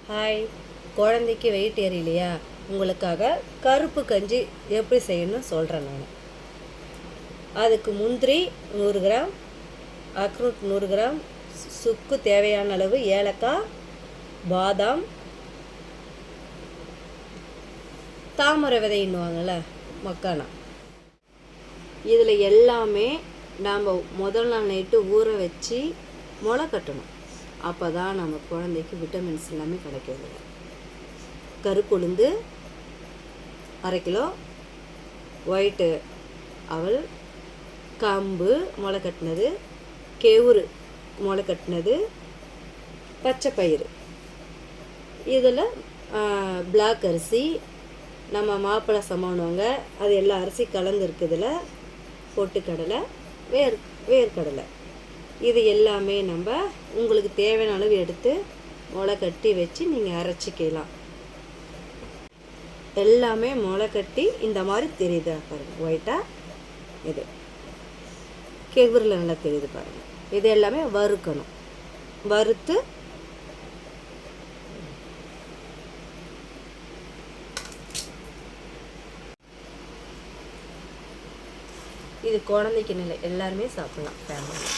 Hi, குழந்தைக்கு wait ஏறிலையா? உங்களுக்காக கருப்பு கஞ்சி எப்படி செய்யணும்னு சொல்கிறேன் நான். அதுக்கு முந்திரி 100 கிராம், அக்ரூட் 100 கிராம், சுக்கு தேவையான அளவு, ஏலக்காய், பாதாம், தாமரை விதைன்னுவாங்கள்ல, மக்கானா. இதில் எல்லாமே நாம் முதல் நாள் நைட்டு ஊற வச்சு முளை கட்டணும். அப்போ தான் நம்ம குழந்தைக்கு விட்டமின்ஸ் எல்லாமே கிடைக்கிறது. கருப்புளுந்து 1/2 கிலோ, ஒயிட்டு அவல், கம்பு முளை கட்டினது, கெவுரு முளை கட்டினது, பச்சை பயிறு. இதில் பிளாக் அரிசி, நம்ம மாப்பிள்ளை சமானுவாங்க, அது எல்லா அரிசி கலந்துருக்குதுல, பொட்டுக்கடலை, வேர்க்கடலை. இது எல்லாமே நம்ம உங்களுக்கு தேவையான அளவு எடுத்து முளை கட்டி வச்சு நீங்கள் அரைச்சிக்கலாம். எல்லாமே முளை கட்டி இந்த மாதிரி தெரியுது பாருங்கள், ஒயிட்டாக. இது கெவுரில் நல்லா தெரியுது பாருங்கள். இது எல்லாமே வறுக்கணும். வறுத்து இது குழந்தைக்கு நிலை எல்லாருமே சாப்பிட்லாம் ஃபேமிலி.